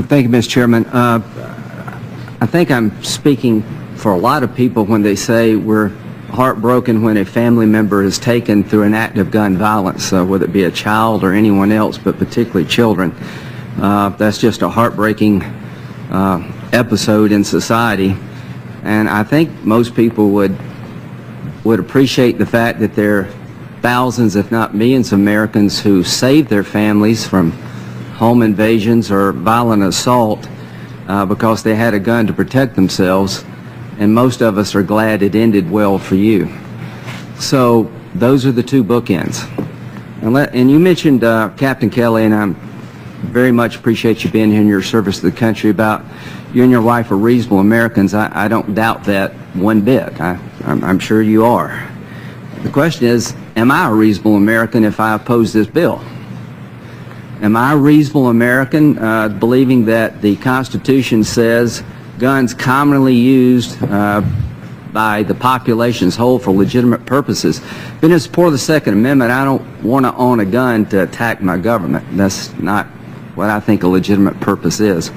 Thank you, Mr. Chairman. I think I'm speaking for a lot of people when they say we're heartbroken when a family member is taken through an act of gun violence, whether it be a child or anyone else, but particularly children. That's just a heartbreaking episode in society, and I think most people would appreciate the fact that there are thousands, if not millions, of Americans who saved their families from home invasions or violent assault because they had a gun to protect themselves, and most of us are glad it ended well for you. So those are the two bookends. And you mentioned, Captain Kelly, and I very much appreciate you being here in your service to the country, about you and your wife are reasonable Americans. I don't doubt that one bit. I'm sure you are. The question is, am I a reasonable American if I oppose this bill? Am I a reasonable American believing that the Constitution says guns commonly used by the population as whole for legitimate purposes? Being in support of the Second Amendment, I don't want to own a gun to attack my government. That's not what I think a legitimate purpose is.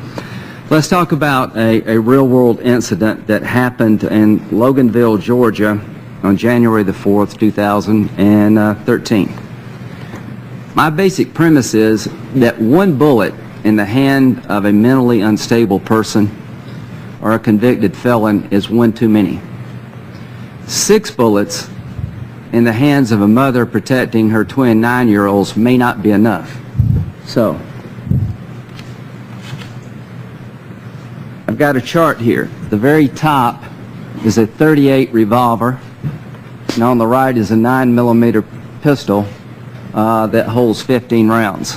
Let's talk about a real-world incident that happened in Loganville, Georgia on January the 4th, 2013. My basic premise is that one bullet in the hand of a mentally unstable person or a convicted felon is one too many. 6 bullets in the hands of a mother protecting her twin 9-year-olds may not be enough. So, I've got a chart here. The very top is a .38 revolver, and on the right is a 9mm pistol that holds 15 rounds.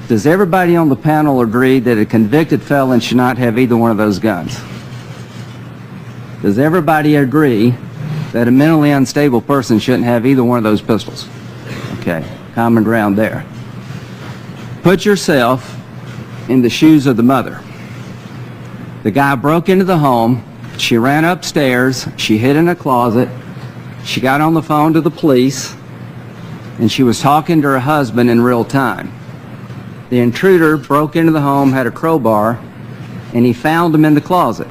Does everybody on the panel agree that a convicted felon should not have either one of those guns? Does everybody agree that a mentally unstable person shouldn't have either one of those pistols? Okay, common ground there. Put yourself in the shoes of the mother. The guy broke into the home, she ran upstairs, she hid in a closet, she got on the phone to the police, and she was talking to her husband in real time. The intruder broke into the home, had a crowbar, and he found him in the closet.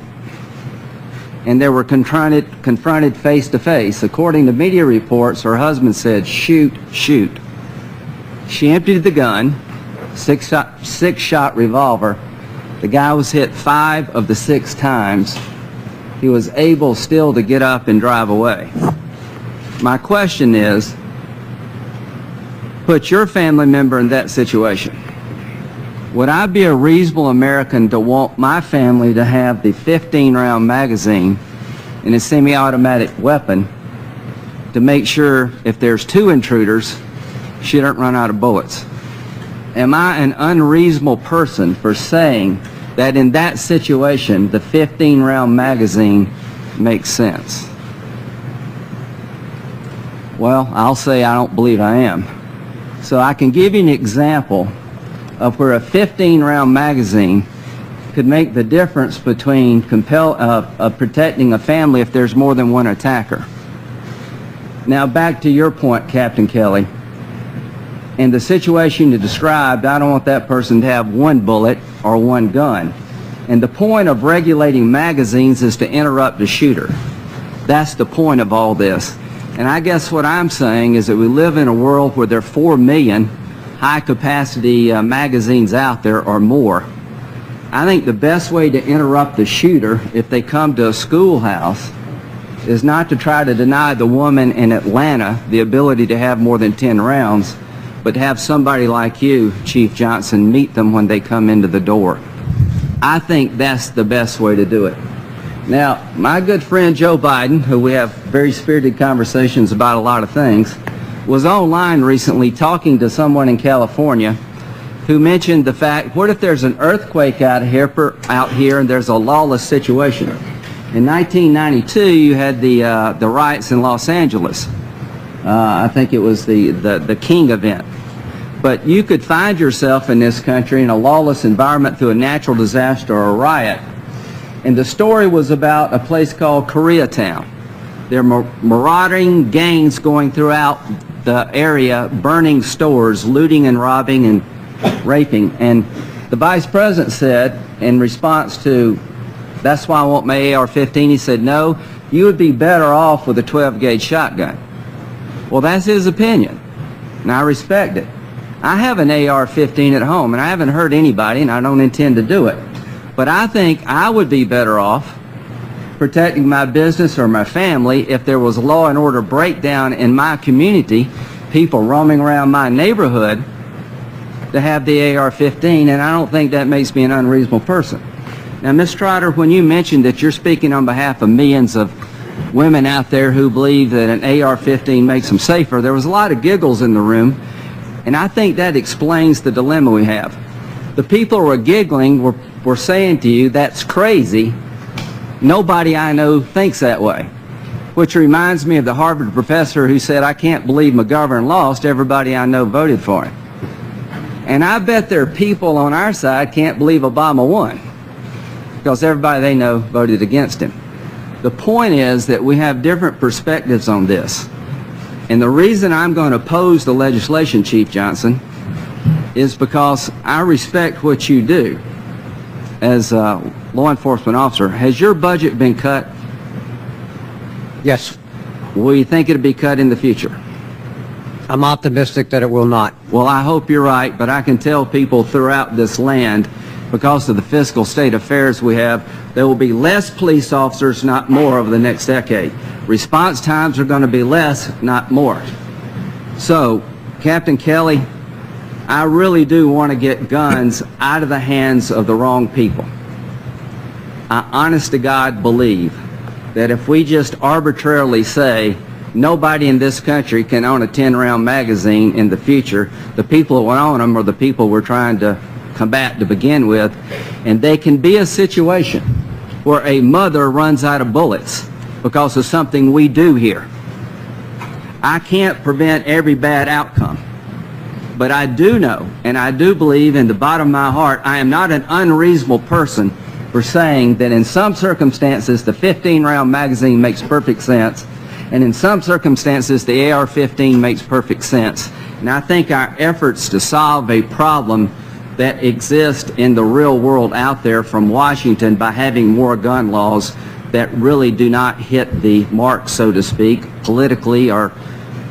And they were confronted face to face. According to media reports, her husband said, "Shoot, shoot." She emptied the gun, six-shot revolver. The guy was hit 5 of the 6 times. He was able still to get up and drive away. My question is, put your family member in that situation. Would I be a reasonable American to want my family to have the 15-round magazine in a semi-automatic weapon to make sure if there's 2 intruders, she don't run out of bullets? Am I an unreasonable person for saying that in that situation, the 15-round magazine makes sense? Well, I'll say I don't believe I am. So I can give you an example of where a 15-round magazine could make the difference between protecting a family if there's more than one attacker. Now back to your point, Captain Kelly. In the situation you described, I don't want that person to have 1 bullet or 1 gun. And the point of regulating magazines is to interrupt the shooter. That's the point of all this. And I guess what I'm saying is that we live in a world where there are 4 million high-capacity magazines out there or more. I think the best way to interrupt the shooter if they come to a schoolhouse is not to try to deny the woman in Atlanta the ability to have more than 10 rounds, but to have somebody like you, Chief Johnson, meet them when they come into the door. I think that's the best way to do it. Now, my good friend Joe Biden, who we have very spirited conversations about a lot of things, was online recently talking to someone in California who mentioned the fact, what if there's an earthquake out here and there's a lawless situation? In 1992, you had the riots in Los Angeles. I think it was the King event. But you could find yourself in this country in a lawless environment through a natural disaster or a riot. And the story was about a place called Koreatown. There are marauding gangs going throughout the area, burning stores, looting and robbing and raping. And The Vice President said, in response to, that's why I want my AR-15, he said, no, you would be better off with a 12-gauge shotgun. Well, that's his opinion, and I respect it. I have an AR-15 at home, and I haven't hurt anybody, and I don't intend to do it. But I think I would be better off protecting my business or my family if there was a law and order breakdown in my community, people roaming around my neighborhood, to have the AR-15, and I don't think that makes me an unreasonable person. Now, Ms. Trotter, when you mentioned that you're speaking on behalf of millions of women out there who believe that an AR-15 makes them safer, there was a lot of giggles in the room, and I think that explains the dilemma we have. The people who were giggling were saying to you, that's crazy. Nobody I know thinks that way. Which reminds me of the Harvard professor who said, I can't believe McGovern lost, everybody I know voted for him. And I bet there are people on our side can't believe Obama won, because everybody they know voted against him. The point is that we have different perspectives on this. And the reason I'm going to oppose the legislation, Chief Johnson, is because I respect what you do as a law enforcement officer. Has your budget been cut? Yes. Will you think it'll be cut in the future? I'm optimistic that it will not. Well, I hope you're right, but I can tell people throughout this land, because of the fiscal state affairs we have, there will be less police officers, not more, over the next decade. Response times are going to be less, not more. So, Captain Kelly, I really do want to get guns out of the hands of the wrong people. I honest to God believe that if we just arbitrarily say nobody in this country can own a 10-round magazine in the future, the people who will own them are the people we're trying to combat to begin with, and they can be a situation where a mother runs out of bullets because of something we do here. I can't prevent every bad outcome, but I do know, and I do believe in the bottom of my heart, I am not an unreasonable person for saying that in some circumstances the 15-round magazine makes perfect sense, and in some circumstances the AR-15 makes perfect sense. And I think our efforts to solve a problem that exists in the real world out there from Washington by having more gun laws that really do not hit the mark, so to speak, politically or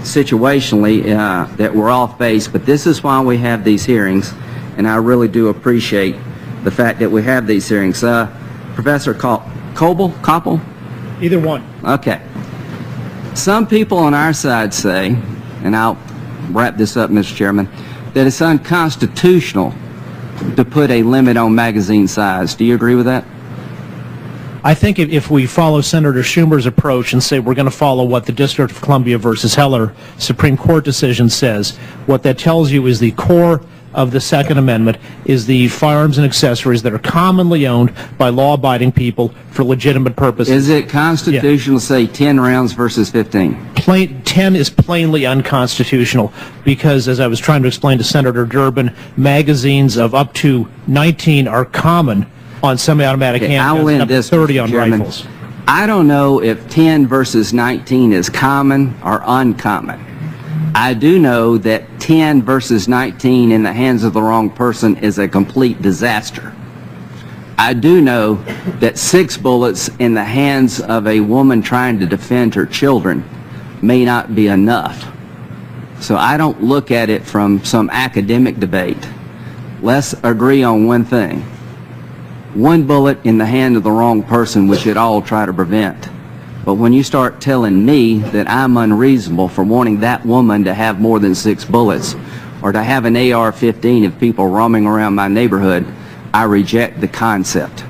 situationally, that we're all faced. But this is why we have these hearings, and I really do appreciate the fact that we have these hearings. Professor Koppel? Either one. Okay. Some people on our side say, and I'll wrap this up, Mr. Chairman, that it's unconstitutional to put a limit on magazine size. Do you agree with that? I think if we follow Senator Schumer's approach and say we're going to follow what the District of Columbia versus Heller Supreme Court decision says, what that tells you is the core of the Second Amendment is the firearms and accessories that are commonly owned by law-abiding people for legitimate purposes. Is it constitutional to say 10 rounds versus 15? 10 is plainly unconstitutional because, as I was trying to explain to Senator Durbin, magazines of up to 19 are common on semi-automatic handguns and up to 30 on rifles. I don't know if 10 versus 19 is common or uncommon. I do know that 10 versus 19 in the hands of the wrong person is a complete disaster. I do know that 6 bullets in the hands of a woman trying to defend her children may not be enough. So I don't look at it from some academic debate. Let's agree on one thing. 1 bullet in the hand of the wrong person we should all try to prevent. But when you start telling me that I'm unreasonable for wanting that woman to have more than 6 bullets or to have an AR-15 of people roaming around my neighborhood, I reject the concept.